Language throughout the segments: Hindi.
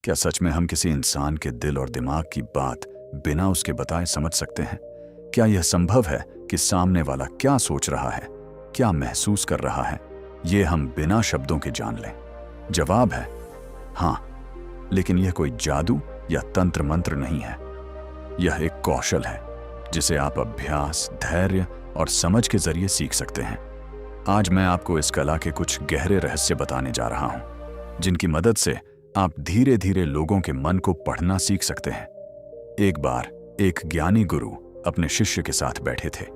क्या सच में हम किसी इंसान के दिल और दिमाग की बात बिना उसके बताए समझ सकते हैं? क्या यह संभव है कि सामने वाला क्या सोच रहा है, क्या महसूस कर रहा है, ये हम बिना शब्दों के जान लें? जवाब है हाँ, लेकिन यह कोई जादू या तंत्र मंत्र नहीं है। यह एक कौशल है जिसे आप अभ्यास, धैर्य और समझ के जरिए सीख सकते हैं। आज मैं आपको इस कला के कुछ गहरे रहस्य बताने जा रहा हूं, जिनकी मदद से आप धीरे धीरे लोगों के मन को पढ़ना सीख सकते हैं। एक बार एक ज्ञानी गुरु अपने शिष्य के साथ बैठे थे।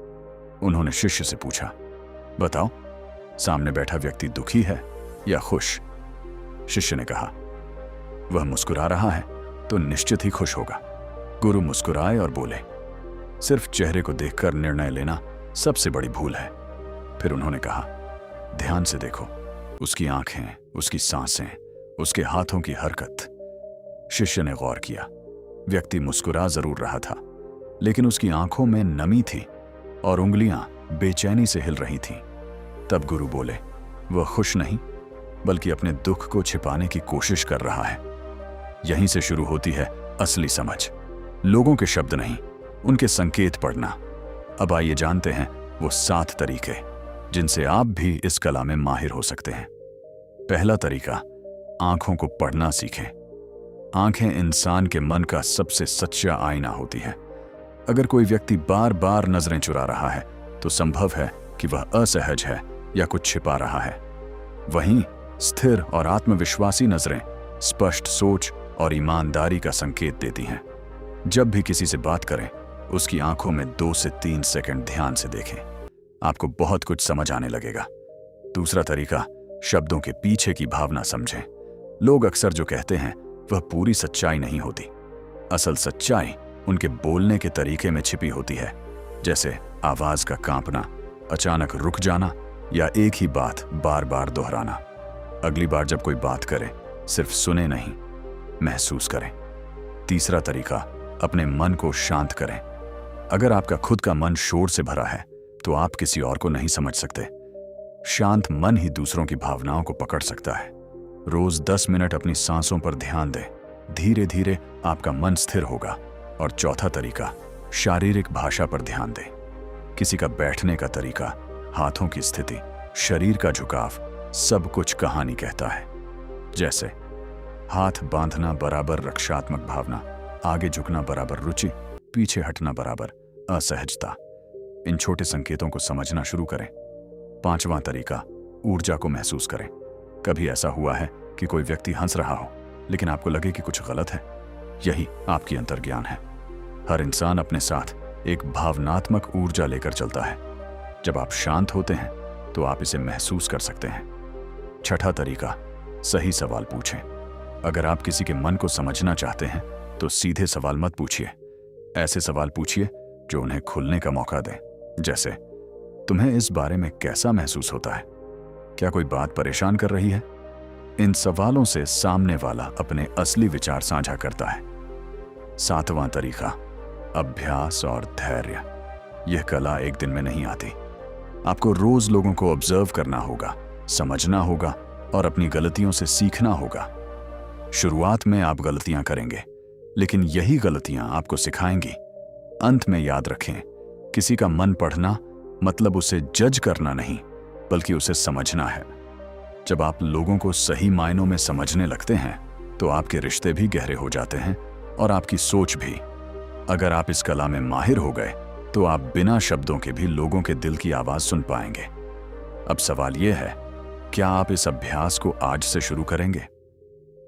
उन्होंने शिष्य से पूछा, बताओ, सामने बैठा व्यक्ति दुखी है या खुश? शिष्य ने कहा, वह मुस्कुरा रहा है तो निश्चित ही खुश होगा। गुरु मुस्कुराए और बोले, सिर्फ चेहरे को देखकर निर्णय लेना सबसे बड़ी भूल है। फिर उन्होंने कहा, ध्यान से देखो, उसकी आंखें, उसकी सांसें, उसके हाथों की हरकत। शिष्य ने गौर किया। व्यक्ति मुस्कुरा जरूर रहा था, लेकिन उसकी आंखों में नमी थी और उंगलियां बेचैनी से हिल रही थीं। तब गुरु बोले, वह खुश नहीं, बल्कि अपने दुख को छिपाने की कोशिश कर रहा है। यहीं से शुरू होती है असली समझ। लोगों के शब्द नहीं, उनके संकेत पढ़ना। अब आइए जानते हैं वो 7 तरीके जिनसे आप भी इस कला में माहिर हो सकते हैं। पहला तरीका, आंखों को पढ़ना सीखें। आंखें इंसान के मन का सबसे सच्चा आईना होती है। अगर कोई व्यक्ति बार बार नजरें चुरा रहा है तो संभव है कि वह असहज है या कुछ छिपा रहा है। वहीं स्थिर और आत्मविश्वासी नजरें स्पष्ट सोच और ईमानदारी का संकेत देती हैं। जब भी किसी से बात करें, उसकी आंखों में 2 से 3 सेकंड ध्यान से देखें। आपको बहुत कुछ समझ आने लगेगा। दूसरा तरीका, शब्दों के पीछे की भावना समझें। लोग अक्सर जो कहते हैं वह पूरी सच्चाई नहीं होती। असल सच्चाई उनके बोलने के तरीके में छिपी होती है, जैसे आवाज का कांपना, अचानक रुक जाना या एक ही बात बार बार दोहराना। अगली बार जब कोई बात करे, सिर्फ सुने नहीं, महसूस करें। तीसरा तरीका, अपने मन को शांत करें। अगर आपका खुद का मन शोर से भरा है तो आप किसी और को नहीं समझ सकते। शांत मन ही दूसरों की भावनाओं को पकड़ सकता है। रोज 10 मिनट अपनी सांसों पर ध्यान दें। धीरे धीरे आपका मन स्थिर होगा। और चौथा तरीका, शारीरिक भाषा पर ध्यान दें। किसी का बैठने का तरीका, हाथों की स्थिति, शरीर का झुकाव, सब कुछ कहानी कहता है। जैसे हाथ बांधना बराबर रक्षात्मक भावना, आगे झुकना बराबर रुचि, पीछे हटना बराबर असहजता। इन छोटे संकेतों को समझना शुरू करें। पांचवां तरीका, ऊर्जा को महसूस करें। कभी ऐसा हुआ है कि कोई व्यक्ति हंस रहा हो लेकिन आपको लगे कि कुछ गलत है? यही आपकी अंतर्ज्ञान है। हर इंसान अपने साथ एक भावनात्मक ऊर्जा लेकर चलता है। जब आप शांत होते हैं तो आप इसे महसूस कर सकते हैं। छठा तरीका, सही सवाल पूछें। अगर आप किसी के मन को समझना चाहते हैं तो सीधे सवाल मत पूछिए। ऐसे सवाल पूछिए जो उन्हें खुलने का मौका दें। जैसे, तुम्हें इस बारे में कैसा महसूस होता है? क्या कोई बात परेशान कर रही है? इन सवालों से सामने वाला अपने असली विचार साझा करता है। 7वां तरीका, अभ्यास और धैर्य। यह कला एक दिन में नहीं आती। आपको रोज लोगों को ऑब्जर्व करना होगा, समझना होगा और अपनी गलतियों से सीखना होगा। शुरुआत में आप गलतियां करेंगे, लेकिन यही गलतियां आपको सिखाएंगी। अंत में याद रखें, किसी का मन पढ़ना मतलब उसे जज करना नहीं, बल्कि उसे समझना है। जब आप लोगों को सही मायनों में समझने लगते हैं तो आपके रिश्ते भी गहरे हो जाते हैं और आपकी सोच भी। अगर आप इस कला में माहिर हो गए तो आप बिना शब्दों के भी लोगों के दिल की आवाज सुन पाएंगे। अब सवाल यह है, क्या आप इस अभ्यास को आज से शुरू करेंगे?